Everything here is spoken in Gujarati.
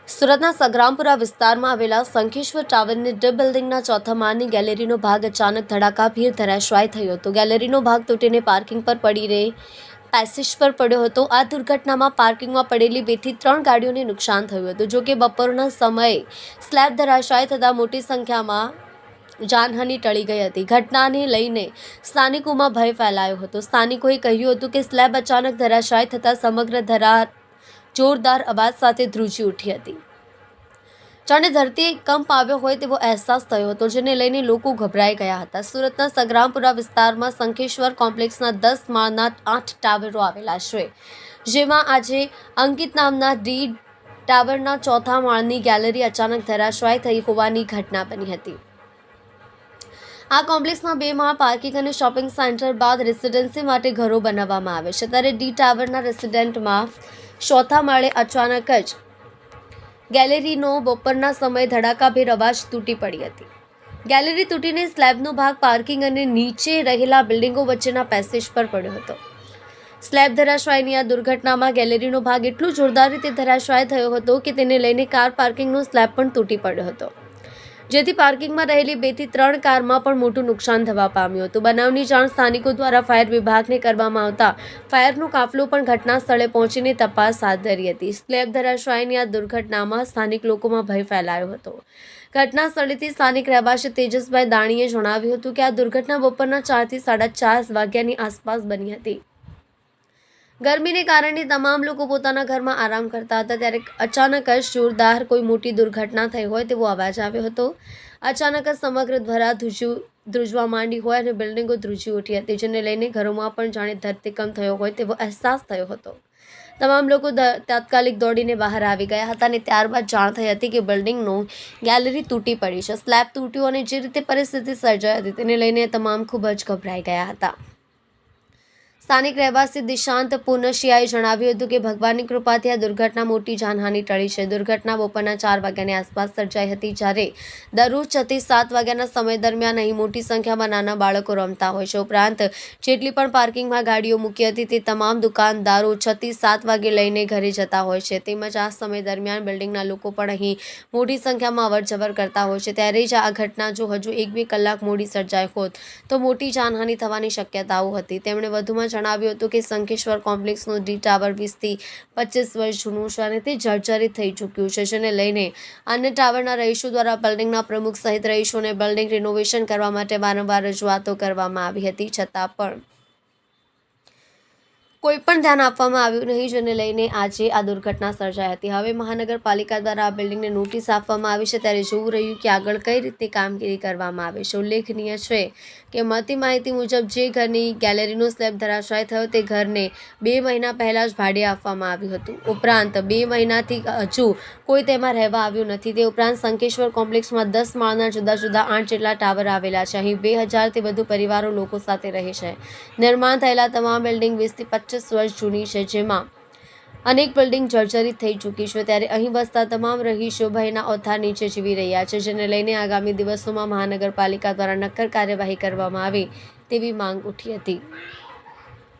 સુરતના સગ્રામપુરા વિસ્તારમાં આવેલા શંખેશ્વર ટાવરની ડી બિલ્ડિંગના ચોથા માળની ગેલેરીનો ભાગ અચાનક ધડાકાભેર ધરાશાયી થયો હતો. ગેલેરીનો ભાગ તૂટીને પાર્કિંગ પર પડીને પેસેજ પર પડ્યો હતો. આ દુર્ઘટનામાં પાર્કિંગમાં પડેલી 2 થી 3 ગાડીઓને નુકસાન થયું હતું. જોકે બપોરના સમયે સ્લેબ ધરાશાયી થતાં મોટી સંખ્યામાં જાનહાનિ ટળી ગઈ હતી. ઘટનાને લઈને સ્થાનિકોમાં ભય ફેલાયો હતો. સ્થાનિકોએ કહ્યું હતું કે સ્લેબ અચાનક ધરાશાયી થતાં સમગ્ર ધરાર જોરદાર અવાજ સાથે ધ્રુજી ઉઠી હતી. જાણે ધરતી કંપ આવ્યો હોય તેવો અહેસાસ થયો હતો, જેને લઈને લોકો ગભરાઈ ગયા હતા. સુરતના સગ્રામપુરા વિસ્તારમાં શંખેશ્વર કોમ્પ્લેક્સના 10 માળના 8 ટાવરો આવેલા છે, જેમાં આજે અંકિત નામના ડી ટાવરના ચોથા માળની ગેલેરી અચાનક ધરાશાયી થઈ હોવાની ઘટના બની હતી. આ કોમ્પ્લેક્સમાં 2 માળ પાર્કિંગ અને શોપિંગ સેન્ટર બાદ રેસિડેન્સી માટે ઘરો બનાવવામાં આવે છે. ત્યારે ડી ટાવરના રેસિડેન્ટમાં ચોથા માળે અચાનક જ ગેલેરીનો બપોરના સમયે ધડાકાભેર અવાજ તૂટી પડી હતી. ગેલેરી તૂટીને સ્લેબનો ભાગ પાર્કિંગ અને નીચે રહેલા બિલ્ડિંગો વચ્ચેના પેસેજ પર પડ્યો હતો. સ્લેબ ધરાશાયીની આ દુર્ઘટનામાં ગેલેરીનો ભાગ એટલો જોરદાર રીતે ધરાશાયી થયો હતો કે તેને લઈને કાર પાર્કિંગનો સ્લેબ પણ તૂટી પડ્યો હતો, જેથી પાર્કિંગમાં રહેલી 2 થી 3 કારમાં પણ મોટું નુકસાન થવા પામ્યું હતું. બનાવની જાણ સ્થાનિકો દ્વારા ફાયર વિભાગને કરવામાં આવતા ફાયરનો કાફલો પણ ઘટના સ્થળે પહોંચીને તપાસ હાથ ધરી હતી. સ્લેબ ધરાશાયીની આ દુર્ઘટનામાં સ્થાનિક લોકોમાં ભય ફેલાયો હતો. ઘટના સ્થળેથી સ્થાનિક રહેવાસી તેજસભાઈ દાણીએ જણાવ્યું હતું કે આ દુર્ઘટના બપોરના 4 થી 4:30 વાગ્યાની આસપાસ બની હતી. ગરમીને કારણે તમામ લોકો પોતાના ઘરમાં આરામ કરતા હતા, ત્યારે અચાનક જ જોરદાર કોઈ મોટી દુર્ઘટના થઈ હોય તેવો અવાજ આવ્યો હતો. અચાનક જ સમગ્ર ધરા ધ્રુજવા માંડી હોય અને બિલ્ડિંગો ધ્રુજી ઉઠી હતી, જેને લઈને ઘરોમાં પણ જાણે ધરતીકંપ થયો હોય તેવો અહેસાસ થયો હતો. તમામ લોકો તાત્કાલિક દોડીને બહાર આવી ગયા હતા અને ત્યારબાદ જાણ થઈ હતી કે બિલ્ડિંગનો ગેલેરી તૂટી પડી છે. સ્લેબ તૂટ્યો અને જે રીતે પરિસ્થિતિ સર્જાઈ હતી તેને લઈને તમામ ખૂબ જ ગભરાઈ ગયા હતા. સ્થાનિક રહેવાસી દિશાંત પુનશિયાએ જણાવ્યું હતું કે ભગવાનની કૃપાથી આ દુર્ઘટના મોટી જાનહાનિ ટળી છે. દુર્ઘટના બપોરના 4 વાગ્યાની આસપાસ સર્જાઈ હતી, જ્યારે દરરોજ 6 થી 7 વાગ્યાના સમય દરમિયાન અહીં મોટી સંખ્યામાં નાના બાળકો રમતા હોય છે. ઉપરાંત જેટલી પણ પાર્કિંગમાં ગાડીઓ મૂકી હતી તે તમામ દુકાનદારો 6 થી 7 વાગે લઈને ઘરે જતા હોય છે. તેમજ આ સમય દરમિયાન બિલ્ડિંગના લોકો પણ અહીં મોટી સંખ્યામાં અવરજવર કરતા હોય છે. ત્યારે જ આ ઘટના જો હજુ 1-2 કલાક મોડી સર્જાઈ હોત તો મોટી જાનહાનિ થવાની શક્યતાઓ હતી. તેમણે વધુમાં જણાવ્યું હતું કે શંખેશ્વર કોમ્પ્લેક્સનું ડી ટાવર 20 થી 25 વર્ષ જૂનું છે અને તે જર્જરિત થઈ ચૂક્યું છે, જેને લઈને અન્ય ટાવરના રહીશો દ્વારા બિલ્ડિંગના પ્રમુખ સહિત રહીશોને બિલ્ડિંગ રિનોવેશન કરવા માટે વારંવાર રજૂઆતો કરવામાં આવી હતી, છતાં પણ કોઈ પણ ધ્યાન આપવામાં આવ્યું નહીં, જેને લઈને આજે આ દુર્ઘટના સર્જાઈ હતી. હવે મહાનગરપાલિકા દ્વારા આ બિલ્ડિંગને નોટિસ આપવામાં આવી છે, ત્યારે જોવું રહ્યું કે આગળ કઈ રીતે કામગીરી કરવામાં આવે છે. ઉલ્લેખનીય છે કે મળતી માહિતી મુજબ જે ઘરની ગેલેરીનો સ્લેબ ધરાશાયી થયો તે ઘરને 2 મહિના પહેલા જ ભાડે આપવામાં આવ્યું હતું. ઉપરાંત 2 મહિનાથી હજુ કોઈ તેમાં રહેવા આવ્યું નથી. તે ઉપરાંત શંખેશ્વર કોમ્પ્લેક્સમાં 10 માળના જુદા જુદા 8 જેટલા ટાવર આવેલા છે. અહીં 2000થી વધુ પરિવારો લોકો સાથે રહે છે. નિર્માણ થયેલા તમામ બિલ્ડિંગ 20 થી 25 વર્ષ જૂની છે, જેમાં અનેક બિલ્ડિંગ જર્જરિત થઈ ચૂકી છે. ત્યારે અહીં વસતા તમામ રહીશો ભયના ઓથાર નીચે જીવી રહ્યા છે, જેને લઈને આગામી દિવસોમાં મહાનગરપાલિકા દ્વારા નક્કર કાર્યવાહી કરવામાં આવે તેવી માંગ ઉઠી હતી.